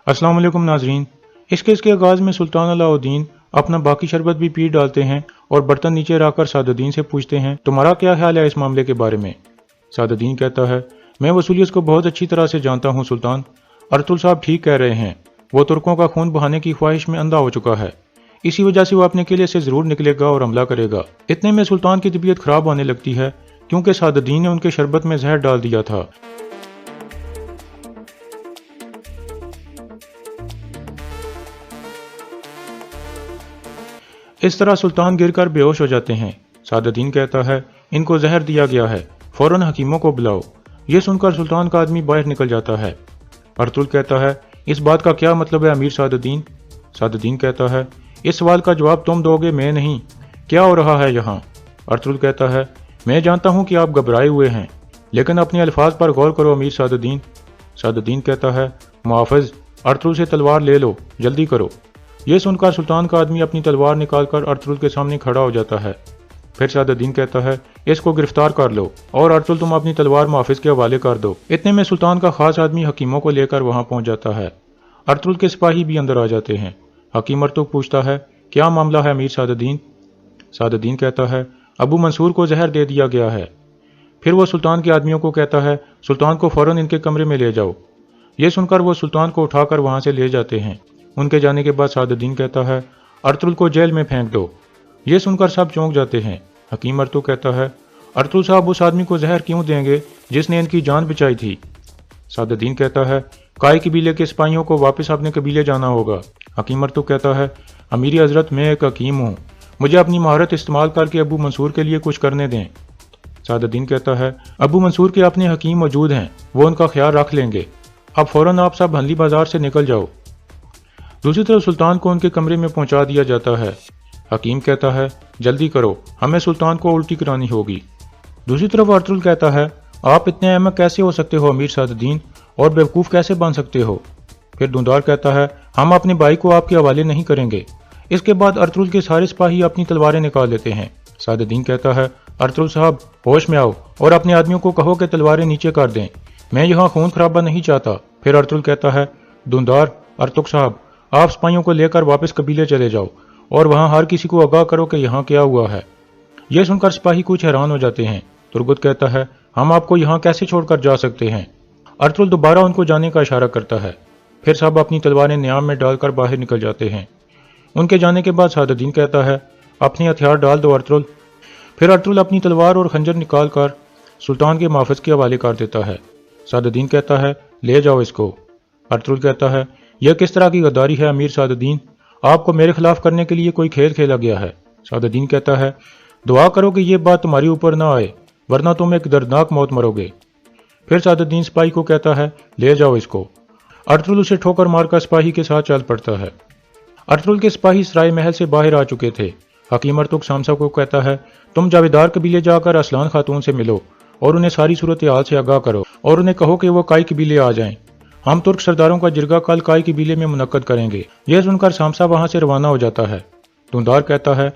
अस्सलाम वालेकुम नाजरीन। इस केस के आगाज़ में सुल्तान अलाउद्दीन अपना बाकी शरबत भी पी डालते हैं और बर्तन नीचे रखकर सादुद्दीन से पूछते हैं, तुम्हारा क्या ख्याल है इस मामले के बारे में। सादुद्दीन कहता है, मैं वसूलियत को बहुत अच्छी तरह से जानता हूँ सुल्तान। अर्तुल साहब ठीक कह रहे हैं, वो तुर्कों का खून बहाने की ख्वाहिश में अंधा हो चुका है। इसी वजह से वो अपने किले से ज़रूर निकलेगा और हमला करेगा। इतने में सुल्तान की तबीयत खराब होने लगती है क्योंकि सादुद्दीन ने उनके शरबत में जहर डाल दिया था। इस तरह सुल्तान गिरकर बेहोश हो जाते हैं। सादुद्दीन कहता है, इनको जहर दिया गया है, फौरन हकीमों को बुलाओ। ये सुनकर सुल्तान का आदमी बाहर निकल जाता है। अर्तुल कहता है, इस बात का क्या मतलब है अमीर सादुद्दीन। सादुद्दीन कहता है, इस सवाल का जवाब तुम दोगे, मैं नहीं। क्या हो रहा है यहाँ। अर्तुल कहता है, मैं जानता हूँ कि आप घबराए हुए हैं, लेकिन अपने अल्फाज पर गौर करो अमीर सादुद्दीन। सादुद्दीन कहता है, मुआफ़िज़, अर्तुल से तलवार ले लो, जल्दी करो। ये सुनकर सुल्तान का आदमी अपनी तलवार निकालकर अर्तुल के सामने खड़ा हो जाता है। फिर सादुद्दीन कहता है, इसको गिरफ्तार कर लो और अर्तुल तुम अपनी तलवार मुआफ़िज़ के हवाले कर दो। इतने में सुल्तान का खास आदमी हकीमों को लेकर वहां पहुंच जाता है। अर्तुल के सिपाही भी अंदर आ जाते हैं। हकीम अर्तुल पूछता है, क्या मामला है अमीर सादुद्दीन। सादुद्दीन कहता है, अबू मंसूर को जहर दे दिया गया है। फिर वो सुल्तान के आदमियों को कहता है, सुल्तान को फौरन इनके कमरे में ले जाओ। ये सुनकर वो सुल्तान को उठाकर वहां से ले जाते हैं। उनके जाने के बाद सादुद्दीन कहता है, अर्तुल को जेल में फेंक दो। ये सुनकर सब चौंक जाते हैं। हकीम अर्तुल कहता है, अर्तुल साहब उस आदमी को जहर क्यों देंगे जिसने इनकी जान बचाई थी। सादुद्दीन कहता है, काय कबीले के सिपाहियों को वापस अपने कबीले जाना होगा। हकीम अर्तुल कहता है, अमीरी हजरत, मैं एक हकीम हूँ, मुझे अपनी महारत इस्तेमाल करके अबू मंसूर के लिए कुछ करने दें। सादुद्दीन कहता है, अबू मंसूर के अपने हकीम मौजूद हैं, वो उनका ख्याल रख लेंगे। अब फौरन आप सब हंली बाजार से निकल जाओ। दूसरी तरफ सुल्तान को उनके कमरे में पहुंचा दिया जाता है। हकीम कहता है, जल्दी करो, हमें सुल्तान को उल्टी करानी होगी। दूसरी तरफ अर्तुल कहता है, आप इतने अहमक कैसे हो सकते हो अमीर सादुद्दीन, और बेवकूफ़ कैसे बन सकते हो। फिर दुंदार कहता है, हम अपने भाई को आपके हवाले नहीं करेंगे। इसके बाद अर्तुल के सारे सिपाही अपनी तलवारें निकाल लेते हैं। सादुद्दीन कहता है, अर्तुल साहब, होश में आओ और अपने आदमियों को कहो कि तलवारें नीचे कर दें, मैं यहाँ खून खराबा नहीं चाहता। फिर अर्तुल कहता है, दुंदार, अर्तुल साहब, आप सिपाहियों को लेकर वापस कबीले चले जाओ और वहां हर किसी को आगाह करो कि यहाँ क्या हुआ है। यह सुनकर सिपाही कुछ हैरान हो जाते हैं। तुर्गुत कहता है, हम आपको यहाँ कैसे छोड़कर जा सकते हैं। अर्तुल दोबारा उनको जाने का इशारा करता है। फिर सब अपनी तलवारें न्याम में डालकर बाहर निकल जाते हैं। उनके जाने के बाद सादुद्दीन कहता है, अपने हथियार डाल दो अर्तुल। फिर अर्तुल अपनी तलवार और खंजर निकाल कर सुल्तान के मुआफ़िज़ के हवाले कर देता है। सादुद्दीन कहता है, ले जाओ इसको। अर्तुल कहता है, यह किस तरह की गद्दारी है अमीर सादुद्दीन, आपको मेरे खिलाफ करने के लिए कोई खेल खेला गया है। सादुद्दीन कहता है, दुआ करो कि यह बात तुम्हारी ऊपर ना आए, वरना तुम एक दर्दनाक मौत मरोगे। फिर सादुद्दीन सिपाही को कहता है, ले जाओ इसको। अर्तुल उसे ठोकर मारकर सिपाही के साथ चल पड़ता है। अर्तुल के सिपाही सराय महल से बाहर आ चुके थे। हकीम अर्तुल शामसा को कहता है, तुम जावेदार कबीले जाकर असलान खातून से मिलो और उन्हें सारी सूरत हाल से आगाह करो और उन्हें कहो कि वो काय कबीले आ जाएं। हम तुर्क सरदारों का जिरगा कल काय कबीले में मुनक्कद करेंगे। यह सुनकर शामसा वहां से रवाना हो जाता है। दुंदार कहता है,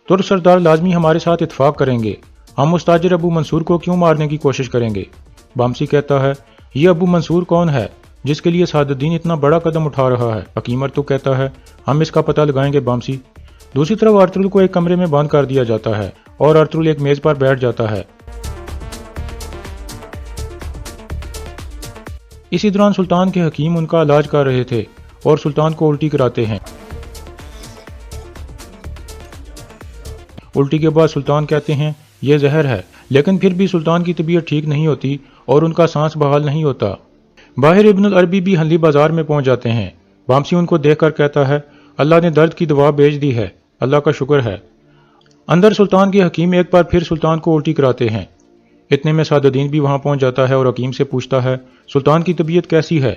तुर्क सरदार लाजमी हमारे साथ इत्तेफाक करेंगे, हम मुस्ताजिर अबू मंसूर को क्यों मारने की कोशिश करेंगे। बामसी कहता है, ये अबू मंसूर कौन है जिसके लिए सादुद्दीन इतना बड़ा कदम उठा रहा है। हकीम अर्तुल कहता है, हम इसका पता लगाएंगे बामसी। दूसरी तरफ अर्तुल को एक कमरे में बंद कर दिया जाता है और अर्तुल एक मेज पर बैठ जाता है। इसी दौरान सुल्तान के हकीम उनका इलाज कर रहे थे और सुल्तान को उल्टी कराते हैं। उल्टी के बाद सुल्तान कहते हैं, यह जहर है, लेकिन फिर भी सुल्तान की तबीयत ठीक नहीं होती और उनका सांस बहाल नहीं होता। बाहिर इब्नुल अरबी भी हल्ली बाजार में पहुंच जाते हैं। वामसी उनको देखकर कहता है, अल्लाह ने दर्द की दवा भेज दी है, अल्लाह का शुक्र है। अंदर सुल्तान के हकीम एक बार फिर सुल्तान को उल्टी कराते हैं। इतने में सादुद्दीन भी वहां पहुंच जाता है और हकीम से पूछता है, सुल्तान की तबीयत कैसी है।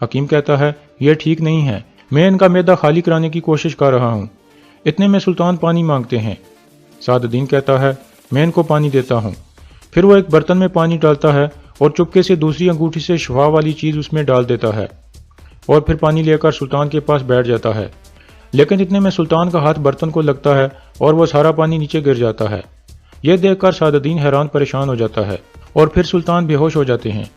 हकीम कहता है, यह ठीक नहीं है, मैं इनका मैदा खाली कराने की कोशिश कर रहा हूँ। इतने में सुल्तान पानी मांगते हैं। सादुद्दीन कहता है, मैं इनको पानी देता हूँ। फिर वो एक बर्तन में पानी डालता है और चुपके से दूसरी अंगूठी से शफा वाली चीज़ उसमें डाल देता है और फिर पानी लेकर सुल्तान के पास बैठ जाता है। लेकिन इतने में सुल्तान का हाथ बर्तन को लगता है और वह सारा पानी नीचे गिर जाता है। यह देखकर सादुद्दीन हैरान परेशान हो जाता है और फिर सुल्तान बेहोश हो जाते हैं।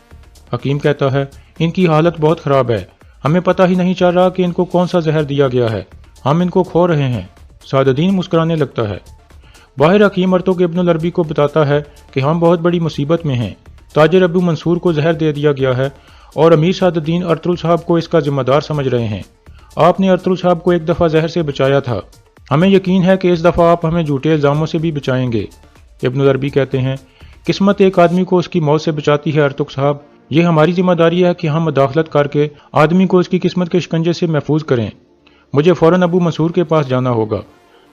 हकीम कहता है, इनकी हालत बहुत ख़राब है, ہمیں پتہ ہی نہیں چل رہا کہ ان کو کون سا زہر دیا گیا ہے، ہم ان کو کھو رہے ہیں۔ سعد الدین مسکرانے لگتا ہے۔ باہر حکیم ارطغرل ابن العربی کو بتاتا ہے کہ ہم بہت بڑی مصیبت میں ہیں، تاجر ابو منصور کو زہر دے دیا گیا ہے اور امیر سعد الدین ارطغرل صاحب کو اس کا ذمہ دار سمجھ رہے ہیں۔ آپ نے ارطغرل صاحب کو ایک دفعہ زہر سے بچایا تھا، ہمیں یقین ہے کہ اس دفعہ آپ ہمیں جھوٹے الزاموں سے بھی بچائیں گے۔ ابن العربی کہتے ہیں، قسمت ایک آدمی کو اس کی موت سے بچاتی ہے ارطغرل صاحب، یہ ہماری ذمہ داری ہے کہ ہم مداخلت کر کے آدمی کو اس کی قسمت کے شکنجے سے محفوظ کریں۔ مجھے فوراً ابو منصور کے پاس جانا ہوگا۔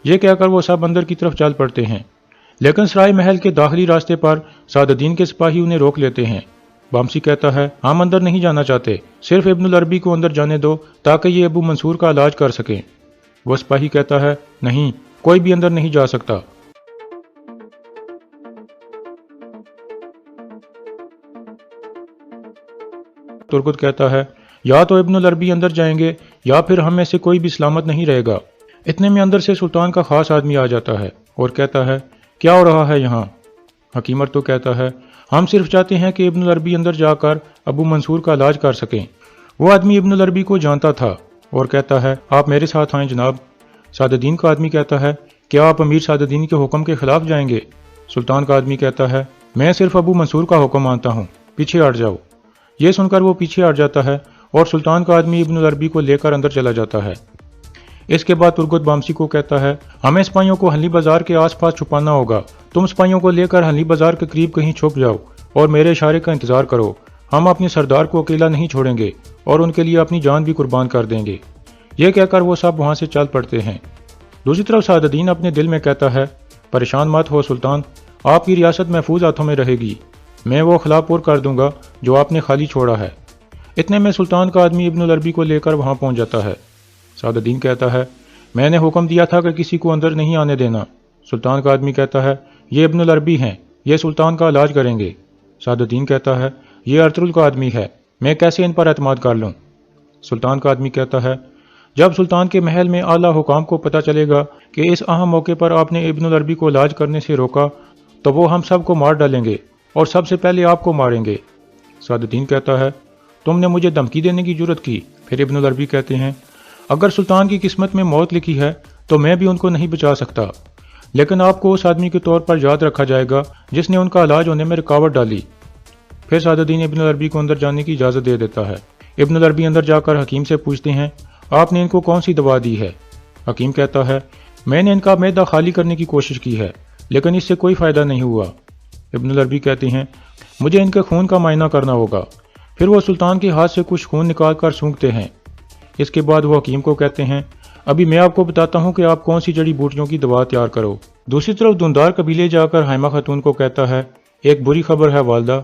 یہ کہہ کر وہ سب اندر کی طرف چل پڑتے ہیں، لیکن سرائے محل کے داخلی راستے پر سعد الدین کے سپاہی انہیں روک لیتے ہیں۔ بامسی کہتا ہے، ہم اندر نہیں جانا چاہتے، صرف ابن العربی کو اندر جانے دو تاکہ یہ ابو منصور کا علاج کر سکیں۔ وہ سپاہی کہتا ہے، نہیں، کوئی بھی اندر نہیں جا سکتا۔ ترکت کہتا ہے، یا تو ابن العربی اندر جائیں گے یا پھر ہم میں سے کوئی بھی سلامت نہیں رہے گا۔ اتنے میں اندر سے سلطان کا خاص آدمی آ جاتا ہے اور کہتا ہے، کیا ہو رہا ہے یہاں؟ حکیم ارطغرل کہتا ہے، ہم صرف چاہتے ہیں کہ ابن العربی اندر جا کر ابو منصور کا علاج کر سکیں۔ وہ آدمی ابن العربی کو جانتا تھا اور کہتا ہے، آپ میرے ساتھ آئیں جناب۔ سعد الدین کا آدمی کہتا ہے، کیا آپ امیر سعد الدین کے حکم کے خلاف جائیں گے؟ سلطان کا آدمی کہتا ہے، میں صرف ابو منصور کا حکم مانتا ہوں، پیچھے ہٹ جاؤ۔ یہ سن کر وہ پیچھے ہٹ جاتا ہے اور سلطان کا آدمی ابن العربی کو لے کر اندر چلا جاتا ہے۔ اس کے بعد ترگت بامسی کو کہتا ہے، ہمیں سپاہیوں کو ہنلی بازار کے آس پاس چھپانا ہوگا، تم سپاہیوں کو لے کر ہنلی بازار کے قریب کہیں چھپ جاؤ اور میرے اشارے کا انتظار کرو، ہم اپنے سردار کو اکیلا نہیں چھوڑیں گے اور ان کے لیے اپنی جان بھی قربان کر دیں گے۔ یہ کہہ کر وہ سب وہاں سے چل پڑتے ہیں۔ دوسری طرف سعد الدین اپنے دل میں کہتا ہے، پریشان مت ہو سلطان، آپ کی ریاست محفوظ ہاتھوں میں رہے گی، میں وہ خلا پور کر دوں گا جو آپ نے خالی چھوڑا ہے۔ اتنے میں سلطان کا آدمی ابن العربی کو لے کر وہاں پہنچ جاتا ہے۔ سعد الدین کہتا ہے، میں نے حکم دیا تھا کہ کسی کو اندر نہیں آنے دینا۔ سلطان کا آدمی کہتا ہے، یہ ابن العربی ہیں، یہ سلطان کا علاج کریں گے۔ سعد الدین کہتا ہے، یہ ارطغرل کا آدمی ہے، میں کیسے ان پر اعتماد کر لوں؟ سلطان کا آدمی کہتا ہے، جب سلطان کے محل میں اعلیٰ حکام کو پتہ چلے گا کہ اس اہم موقع پر آپ نے ابن العربی کو علاج کرنے سے روکا تو وہ ہم سب کو مار ڈالیں گے اور سب سے پہلے آپ کو ماریں گے۔ سعد الدین کہتا ہے، تم نے مجھے دھمکی دینے کی جرت کی؟ پھر ابن العربی کہتے ہیں، اگر سلطان کی قسمت میں موت لکھی ہے تو میں بھی ان کو نہیں بچا سکتا، لیکن آپ کو اس آدمی کے طور پر یاد رکھا جائے گا جس نے ان کا علاج ہونے میں رکاوٹ ڈالی۔ پھر سعد الدین ابن العربی کو اندر جانے کی اجازت دے دیتا ہے۔ ابن العربی اندر جا کر حکیم سے پوچھتے ہیں، آپ نے ان کو کون سی دوا دی ہے؟ حکیم کہتا ہے، میں نے ان کا معدہ خالی کرنے کی کوشش کی ہے لیکن اس سے کوئی فائدہ نہیں ہوا۔ ابن العربی کہتے ہیں، مجھے ان کے خون کا معائنہ کرنا ہوگا۔ پھر وہ سلطان کے ہاتھ سے کچھ خون نکال کر سونگتے ہیں۔ اس کے بعد وہ حکیم کو کہتے ہیں، ابھی میں آپ کو بتاتا ہوں کہ آپ کون سی جڑی بوٹیوں کی دوا تیار کرو۔ دوسری طرف دندار قبیلے جا کر حائمہ خاتون کو کہتا ہے، ایک بری خبر ہے والدہ۔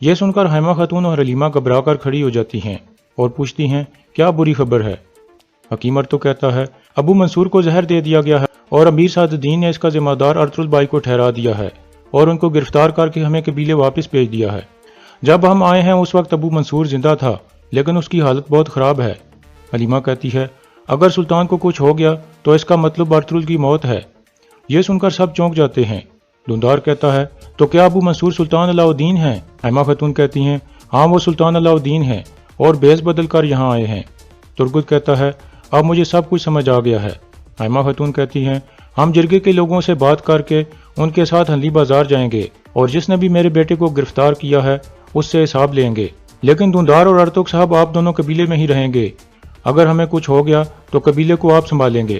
یہ سن کر حائمہ خاتون اور حلیمہ گھبرا کر کھڑی ہو جاتی ہیں اور پوچھتی ہیں، کیا بری خبر ہے؟ حکیم ارطغرل کہتا ہے، ابو منصور کو زہر دے دیا گیا ہے اور امیر سعد الدین نے اس کا ذمہ دار ارطغرل بھائی کو ٹھہرا دیا ہے اور ان کو گرفتار کر کے ہمیں قبیلے واپس بھیج دیا ہے۔ جب ہم آئے ہیں اس وقت ابو منصور زندہ تھا لیکن اس کی حالت بہت خراب ہے۔ حلیمہ کہتی ہے، اگر سلطان کو کچھ ہو گیا تو اس کا مطلب ارطغرل کی موت ہے۔ یہ سن کر سب چونک جاتے ہیں۔ دندار کہتا ہے، تو کیا ابو منصور سلطان علاء الدین ہیں؟ حائمہ خاتون کہتی ہیں، ہاں وہ سلطان علاء الدین ہیں اور بیس بدل کر یہاں آئے ہیں۔ ترگت کہتا ہے، اب مجھے سب کچھ سمجھ آ گیا ہے۔ حائمہ خاتون کہتی ہیں، ہم جرگے کے لوگوں سے بات کر کے ان کے ساتھ ہنلی بازار جائیں گے اور جس نے بھی میرے بیٹے کو گرفتار کیا ہے اس سے حساب لیں گے، لیکن دندار اور ارطغرل صاحب آپ دونوں قبیلے میں ہی رہیں گے، اگر ہمیں کچھ ہو گیا تو قبیلے کو آپ سنبھالیں گے۔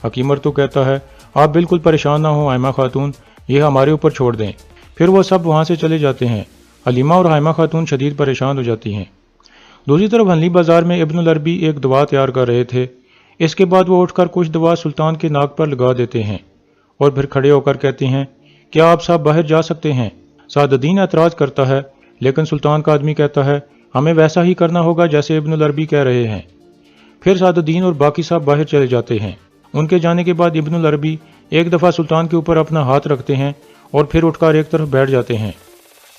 حکیم ارطغرل کہتا ہے، آپ بالکل پریشان نہ ہوں حائمہ خاتون، یہ ہمارے اوپر چھوڑ دیں۔ پھر وہ سب وہاں سے چلے جاتے ہیں۔ حلیمہ اور حائمہ خاتون شدید پریشان ہو جاتی ہیں۔ دوسری طرف ہنلی بازار میں ابن العربی ایک دوا تیار کر رہے تھے۔ اس کے بعد وہ اٹھ کر کچھ دوا سلطان کے ناک پر لگا دیتے ہیں اور پھر کھڑے ہو کر کہتے ہیں، کیا آپ صاحب باہر جا سکتے ہیں؟ سعد الدین اعتراض کرتا ہے لیکن سلطان کا آدمی کہتا ہے، ہمیں ویسا ہی کرنا ہوگا جیسے ابن العربی کہہ رہے ہیں۔ پھر سعد الدین اور باقی صاحب باہر چلے جاتے ہیں۔ ان کے جانے کے بعد ابن العربی ایک دفعہ سلطان کے اوپر اپنا ہاتھ رکھتے ہیں اور پھر اٹھ کر ایک طرف بیٹھ جاتے ہیں۔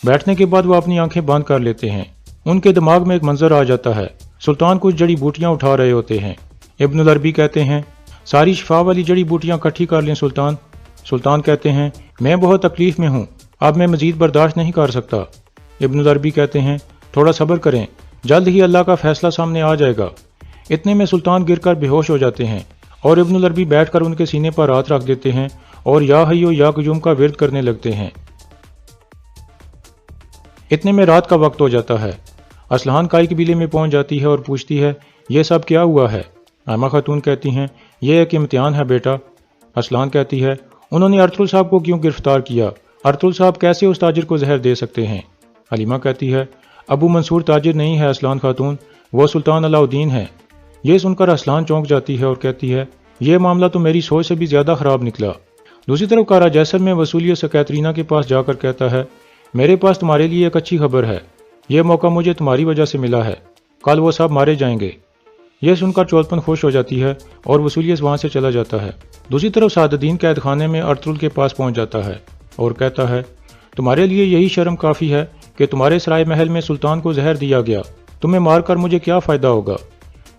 بیٹھنے کے بعد وہ اپنی آنکھیں بند کر لیتے ہیں۔ ان کے دماغ میں ایک منظر آ جاتا ہے، سلطان کچھ جڑی بوٹیاں اٹھا رہے ہوتے ہیں۔ ابن العربی کہتے ہیں، ساری شفا والی جڑی بوٹیاں اکٹھی کر لیں سلطان۔ سلطان کہتے ہیں، میں بہت تکلیف میں ہوں، اب میں مزید برداشت نہیں کر سکتا۔ ابن العربی کہتے ہیں، تھوڑا صبر کریں، जल्द ही अल्लाह का फैसला सामने आ जाएगा। इतने में सुल्तान गिरकर बेहोश हो जाते हैं और इब्नुल अरबी बैठकर उनके सीने पर हाथ रख देते हैं और या हय्यो या कय्यूम का विर्द करने लगते हैं। इतने में रात का वक्त हो जाता है। असलहान काई कबीले में पहुंच जाती है और पूछती है, ये सब क्या हुआ है? आमा खातून कहती हैं, यह एक इम्तिहान है बेटा। असलहान कहती है, उन्होंने अर्तुल साहब को क्यों गिरफ्तार किया? अर्तुल साहब कैसे उस ताजिर को जहर दे सकते हैं? हलीमा कहती है, अबू मंसूर ताजिर नहीं है असलान खातून, वो सुल्तान अलाउद्दीन है। ये सुनकर असलान चौंक जाती है और कहती है, यह मामला तो मेरी सोच से भी ज्यादा खराब निकला। दूसरी तरफ कारा जैसर में वसूलियत से कैटरीना के पास जाकर कहता है, मेरे पास तुम्हारे लिए एक अच्छी खबर है। यह मौका मुझे तुम्हारी वजह से मिला है। कल वो सब मारे जाएंगे। यह सुनकर चोलपन खुश हो जाती है और वसूलियत वहां से चला जाता है। दूसरी तरफ सादुद्दीन कैद खाने में अर्तुल के पास पहुंच जाता है और कहता है, तुम्हारे लिए यही शर्म काफी है कि तुम्हारे सराय महल में सुल्तान को जहर दिया गया। तुम्हें मारकर मुझे क्या फायदा होगा?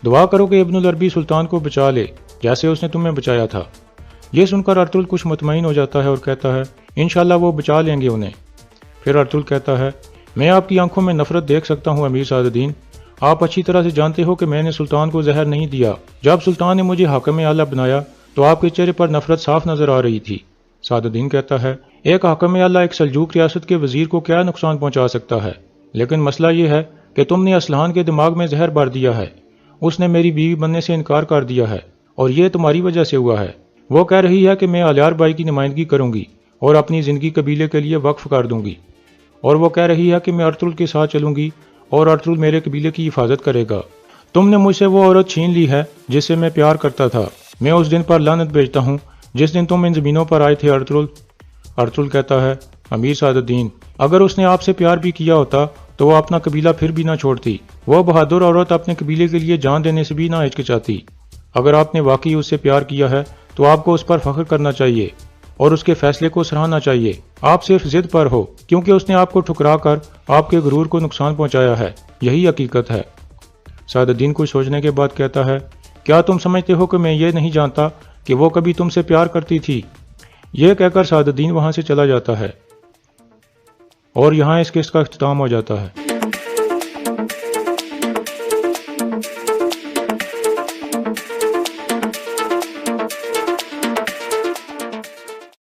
दुआ करो कि इब्नुल अरबी सुल्तान को बचा ले जैसे उसने तुम्हें बचाया था। यह सुनकर अर्तुल कुछ मुतमईन हो जाता है और कहता है, इंशाल्लाह वो बचा लेंगे उन्हें। फिर अर्तुल कहता है, मैं आपकी आंखों में नफरत देख सकता हूँ अमीर सादुद्दीन। आप अच्छी तरह से जानते हो कि मैंने सुल्तान को जहर नहीं दिया। जब सुल्तान ने मुझे हाकिम आला बनाया तो आपके चेहरे पर नफरत साफ नजर आ रही थी। सादुद्दीन कहता है, एक हाकिम आला एक सल्जूक रियासत के वजीर को क्या नुकसान पहुंचा सकता है? लेकिन मसला यह है कि तुमने असलहान के दिमाग में जहर भर दिया है। उसने मेरी बीवी बनने से इनकार कर दिया है और यह तुम्हारी वजह से हुआ है। वो कह रही है कि मैं अलियार बाई की नुमाइंदगी करूंगी और अपनी जिंदगी कबीले के लिए वक्फ कर दूंगी, और वो कह रही है कि मैं अर्तुल के साथ चलूंगी और अर्तुल मेरे कबीले की हिफाजत करेगा। तुमने मुझसे वो औरत छीन ली है जिससे मैं प्यार करता था। मैं उस दिन पर लानत भेजता हूँ जिस दिन तुम इन जमीनों पर आए थे अर्तुल। अर्तुल कहता है, अमीर सादुद्दीन, अगर उसने आपसे प्यार भी किया होता तो वो अपना कबीला फिर भी ना छोड़ती। वो बहादुर औरत अपने कबीले के लिए जान देने से भी ना हिचकिचाती। अगर आपने वाकई उससे प्यार किया है तो आपको उस पर फख्र करना चाहिए और उसके फैसले को सराहना चाहिए। आप सिर्फ जिद पर हो क्योंकि उसने आपको ठुकरा कर आपके गुरूर को नुकसान पहुंचाया है। यही हकीकत है। सादुद्दीन कुछ सोचने के बाद कहता है, क्या तुम समझते हो कि मैं ये नहीं जानता कि वो कभी तुमसे प्यार करती थी? यह कहकर सादुद्दीन वहां से चला जाता है और यहाँ इस किस्त का इख्तिताम हो जाता है।